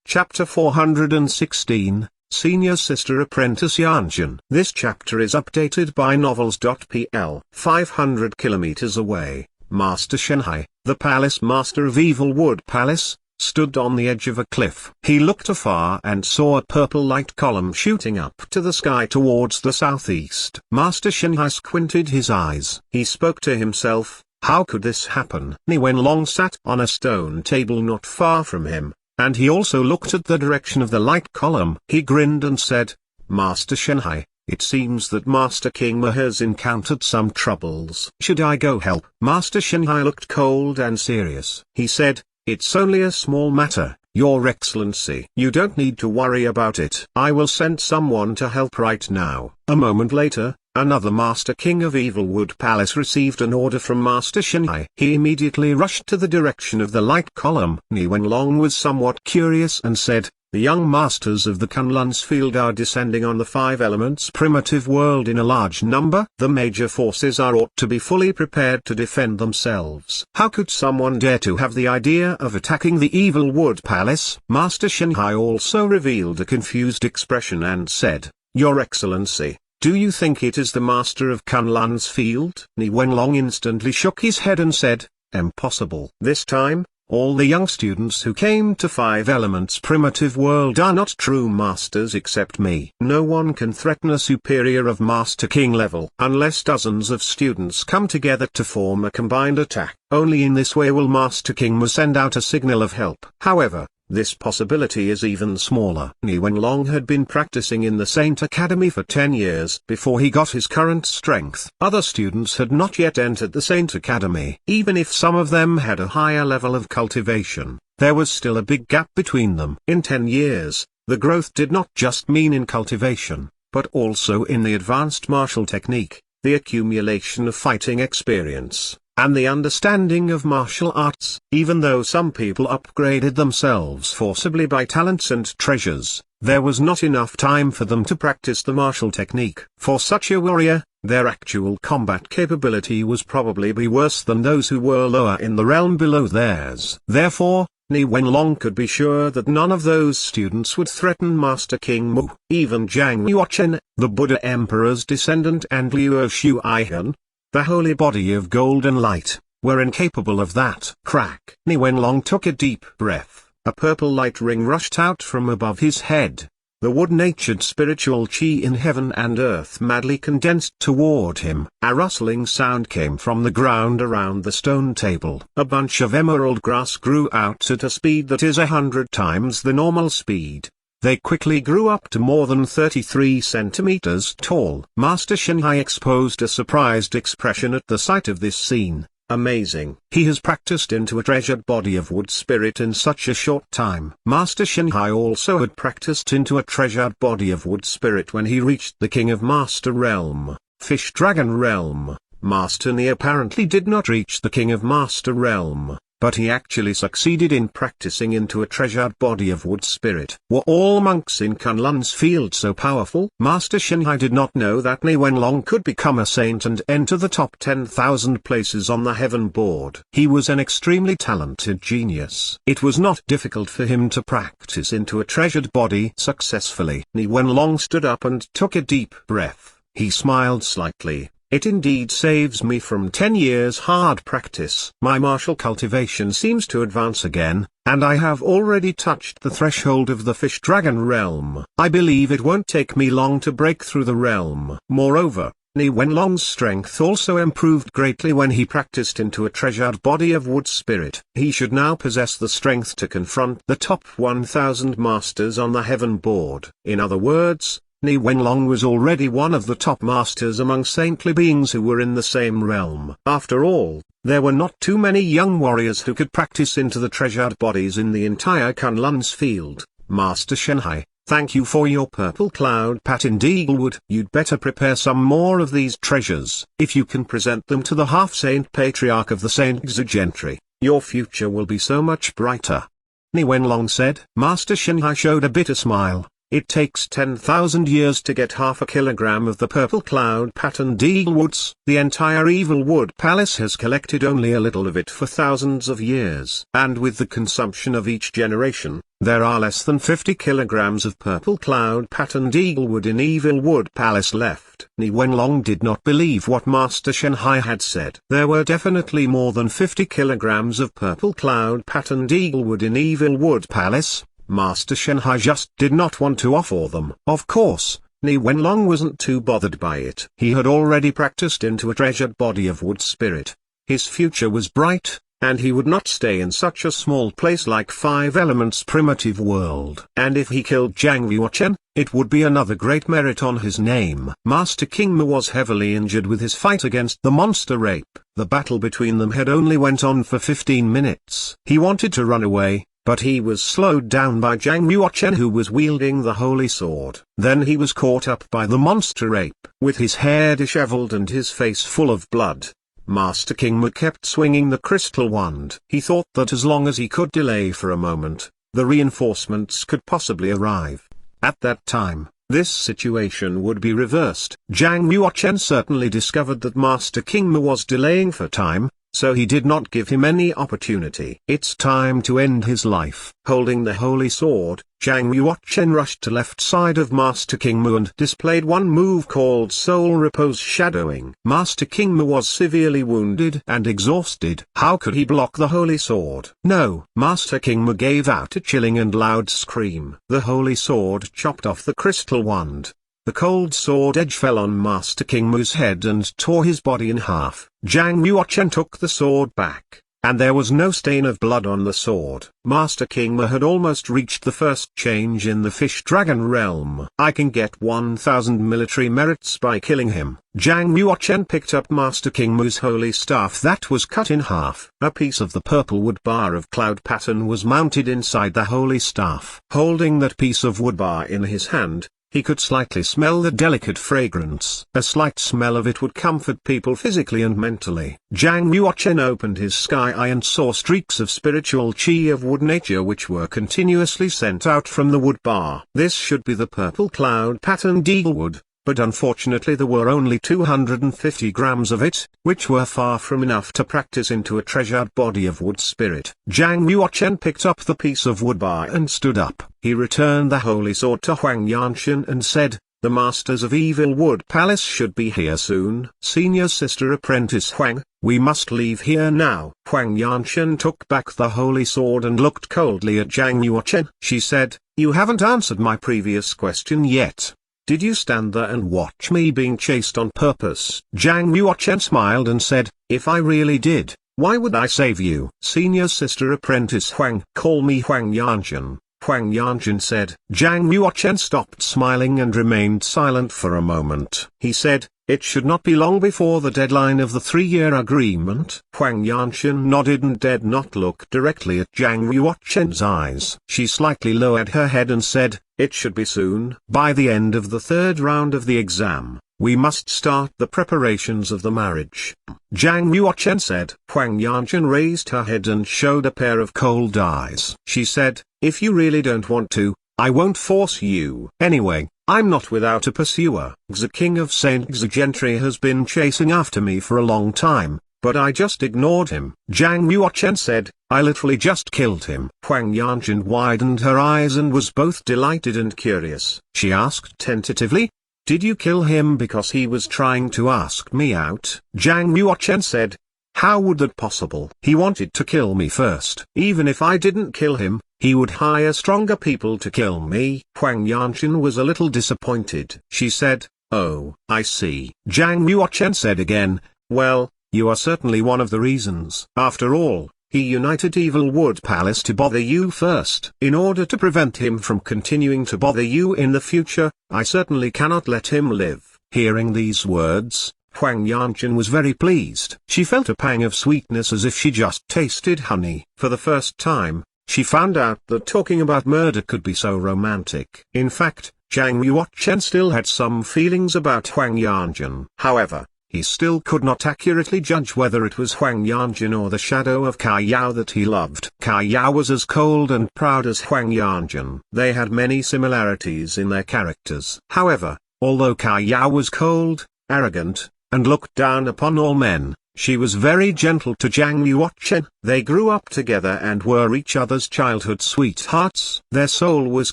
Chapter 416, Senior Sister Apprentice Yanchen. This chapter is updated by novels.pl. 500 kilometers away, Master Shenhai, the Palace Master of Evil Wood Palace, stood on the edge of a cliff. He looked afar and saw a purple light column shooting up to the sky towards the southeast. Master Shenhai squinted his eyes. He spoke to himself, how could this happen? Ni Wenlong sat on a stone table not far from him, and he also looked at the direction of the light column. He grinned and said, Master Shenhai, it seems that Master King Ma has encountered some troubles. Should I go help? Master Shenhai looked cold and serious. He said, it's only a small matter, Your Excellency. You don't need to worry about it. I will send someone to help right now. A moment later, another Master King of Evilwood Palace received an order from Master Shenhai. He immediately rushed to the direction of the light column. Ni Wenlong was somewhat curious and said, the young masters of the Kunlun's field are descending on the five elements primitive world in a large number. The major forces ought to be fully prepared to defend themselves. How could someone dare to have the idea of attacking the Evil Wood Palace? Master Shenhai also revealed a confused expression and said, Your Excellency, do you think it is the master of Kunlun's field? Ni Wenlong instantly shook his head and said, impossible. This time, all the young students who came to Five Elements Primitive World are not true masters except me. No one can threaten a superior of Master King level unless dozens of students come together to form a combined attack. Only in this way will Master King Ma send out a signal of help. However, this possibility is even smaller. Ni Wenlong had been practicing in the Saint Academy for 10 years before he got his current strength. Other students had not yet entered the Saint Academy. Even if some of them had a higher level of cultivation, there was still a big gap between them. In 10 years, the growth did not just mean in cultivation, but also in the advanced martial technique, the accumulation of fighting experience, and the understanding of martial arts. Even though some people upgraded themselves forcibly by talents and treasures, there was not enough time for them to practice the martial technique. For such a warrior, their actual combat capability was probably be worse than those who were lower in the realm below theirs. Therefore, Ni Wenlong could be sure that none of those students would threaten Master King Mu. Even Zhang Yuchen, the Buddha Emperor's descendant, and Liu Shu Aihan, the holy body of golden light, were incapable of that. Crack. Ni Wenlong took a deep breath. A purple light ring rushed out from above his head. The wood-natured spiritual chi in heaven and earth madly condensed toward him. A rustling sound came from the ground around the stone table. A bunch of emerald grass grew out at a speed that is 100 times the normal speed. They quickly grew up to more than 33 centimeters tall. Master Shenhai exposed a surprised expression at the sight of this scene. Amazing. He has practiced into a treasured body of wood spirit in such a short time. Master Shenhai also had practiced into a treasured body of wood spirit when he reached the King of Master Realm, Fish Dragon Realm. Master Ni apparently did not reach the King of Master Realm, but he actually succeeded in practicing into a treasured body of wood spirit. Were all monks in Kunlun's field so powerful? Master Shenhai did not know that Ni Wenlong could become a saint and enter the top 10,000 places on the heaven board. He was an extremely talented genius. It was not difficult for him to practice into a treasured body successfully. Ni Wenlong stood up and took a deep breath. He smiled slightly. It indeed saves me from 10 years hard practice. My martial cultivation seems to advance again, and I have already touched the threshold of the Fish Dragon Realm. I believe it won't take me long to break through the realm. Moreover, Ni Wenlong's strength also improved greatly when he practiced into a treasured body of wood spirit. He should now possess the strength to confront the top 1,000 masters on the heaven board. In other words, Ni Wenlong was already one of the top masters among saintly beings who were in the same realm. After all, there were not too many young warriors who could practice into the treasured bodies in the entire Kunlun's field. Master Shenhai, thank you for your purple cloud patterned eaglewood. You'd better prepare some more of these treasures. If you can present them to the half-saint patriarch of the Saint Gentry, your future will be so much brighter. Ni Wenlong said. Master Shenhai showed a bitter smile. It takes 10,000 years to get half a kilogram of the purple cloud-patterned eagle woods. The entire evil wood palace has collected only a little of it for thousands of years. And with the consumption of each generation, there are less than 50 kilograms of purple cloud-patterned eagle wood in evil wood palace left. Ni Wenlong did not believe what Master Shenhai had said. There were definitely more than 50 kilograms of purple cloud-patterned eagle wood in evil wood palace. Master Shenhai just did not want to offer them. Of course, Ni Wenlong wasn't too bothered by it. He had already practiced into a treasured body of wood spirit. His future was bright, and he would not stay in such a small place like Five Elements primitive world. And if he killed Zhang Yuochen, it would be another great merit on his name. Master King Mu was heavily injured with his fight against the monster ape. The battle between them had only went on for 15 minutes. He wanted to run away, but he was slowed down by Zhang Yuochen, who was wielding the holy sword. Then he was caught up by the monster ape. With his hair disheveled and his face full of blood, Master King Mu kept swinging the crystal wand. He thought that as long as he could delay for a moment, the reinforcements could possibly arrive. At that time, this situation would be reversed. Zhang Yuochen certainly discovered that Master King Mu was delaying for time, so he did not give him any opportunity. It's time to end his life. Holding the holy sword, Zhang Yuochen rushed to left side of Master King Mu and displayed one move called Soul Repose Shadowing. Master King Mu was severely wounded and exhausted. How could he block the holy sword? No. Master King Mu gave out a chilling and loud scream. The holy sword chopped off the crystal wand. The cold sword edge fell on Master King Mu's head and tore his body in half. Zhang Yuochen took the sword back, and there was no stain of blood on the sword. Master King Mu had almost reached the first change in the fish dragon realm. I can get 1,000 military merits by killing him. Zhang Yuochen picked up Master King Mu's holy staff that was cut in half. A piece of the purple wood bar of cloud pattern was mounted inside the holy staff. Holding that piece of wood bar in his hand, he could slightly smell the delicate fragrance. A slight smell of it would comfort people physically and mentally. Zhang Yuochen opened his sky eye and saw streaks of spiritual chi of wood nature which were continuously sent out from the wood bar. This should be the purple cloud patterned eagle wood, but unfortunately there were only 250 grams of it, which were far from enough to practice into a treasured body of wood spirit. Zhang Yuochen picked up the piece of wood bar and stood up. He returned the holy sword to Huang Yanchen and said, "The masters of evil wood palace should be here soon." Senior sister Apprentice Huang, we must leave here now. Huang Yanchen took back the holy sword and looked coldly at Zhang Yuochen. She said, "You haven't answered my previous question yet. Did you stand there and watch me being chased on purpose?" Zhang Yuochen smiled and said, "If I really did, why would I save you?" Senior sister Apprentice Huang, "Call me Huang Yanchen." Huang Yanchen said. Zhang Yuochen stopped smiling and remained silent for a moment. He said, "It should not be long before the deadline of the 3-year agreement." Huang Yanchen nodded and did not look directly at Zhang Yuochen's eyes. She slightly lowered her head and said, "It should be soon. By the end of the 3rd round of the exam, we must start the preparations of the marriage." Zhang Yuochen said. Huang Yanchen raised her head and showed a pair of cold eyes. She said, "If you really don't want to, I won't force you. Anyway, I'm not without a pursuer. The king of Saint Xi gentry has been chasing after me for a long time, but I just ignored him." Zhang Yuochen said, "I literally just killed him." Huang Yanchen widened her eyes and was both delighted and curious. She asked tentatively, "Did you kill him because he was trying to ask me out?" Zhang Yuochen said, "How would that possible? He wanted to kill me first. Even if I didn't kill him, he would hire stronger people to kill me." Huang Yanchen was a little disappointed. She said, "Oh, I see." Zhang Yuochen said again, "Well, you are certainly one of the reasons. After all, he united Evil Wood Palace to bother you first. In order to prevent him from continuing to bother you in the future, I certainly cannot let him live." Hearing these words, Huang Yanchen was very pleased. She felt a pang of sweetness as if she just tasted honey. For the first time, she found out that talking about murder could be so romantic. In fact, Zhang Yuochen still had some feelings about Huang Yanchen. However, he still could not accurately judge whether it was Huang Yanchen or the shadow of Kai Yao that he loved. Kai Yao was as cold and proud as Huang Yanchen. They had many similarities in their characters. However, although Kai Yao was cold, arrogant, and looked down upon all men, she was very gentle to Zhang Yuochen. They grew up together and were each other's childhood sweethearts. Their soul was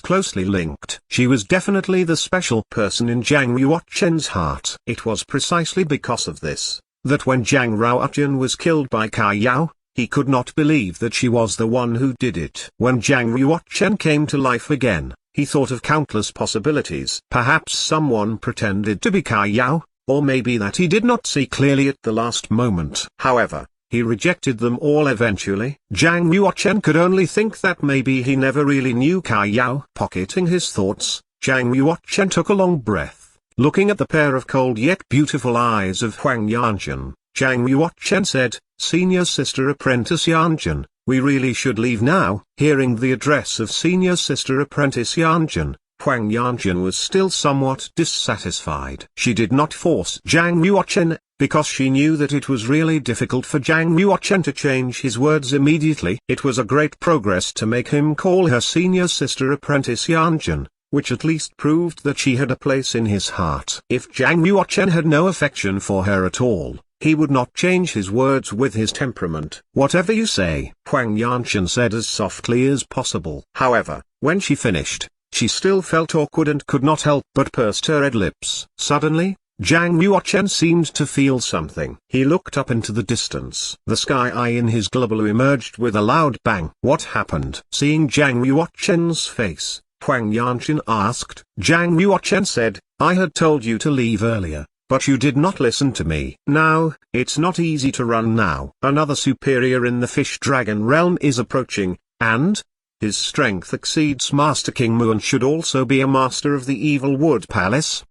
closely linked. She was definitely the special person in Zhang Yuochen's heart. It was precisely because of this, that when Zhang Ruochen was killed by Kai Yao, he could not believe that she was the one who did it. When Zhang Ruochen came to life again, he thought of countless possibilities. Perhaps someone pretended to be Kai Yao, or maybe that he did not see clearly at the last moment. However, he rejected them all eventually. Zhang Yuochen could only think that maybe he never really knew Kai Yao. Pocketing his thoughts, Zhang Yuochen took a long breath. Looking at the pair of cold yet beautiful eyes of Huang Yanchen, Zhang Yuochen said, "Senior Sister Apprentice Yanchen, we really should leave now." Hearing the address of Senior Sister Apprentice Yanchen, Huang Yanchen was still somewhat dissatisfied. She did not force Zhang Yuochen, because she knew that it was really difficult for Zhang Yuochen to change his words immediately. It was a great progress to make him call her Senior Sister Apprentice Yanchen, which at least proved that she had a place in his heart. If Zhang Yuochen had no affection for her at all, he would not change his words with his temperament. "Whatever you say," Huang Yanchen said as softly as possible. However, when she finished, she still felt awkward and could not help but pursed her red lips. Suddenly, Zhang Yuochen seemed to feel something. He looked up into the distance. The sky eye in his globule emerged with a loud bang. What happened? Seeing Zhang Yuochen's face, Huang Yanchen asked. Zhang Yuochen said, "I had told you to leave earlier, but you did not listen to me. Now, it's not easy to run now. Another superior in the fish dragon realm is approaching, and his strength exceeds Master King Mu and should also be a master of the Evil Wood Palace.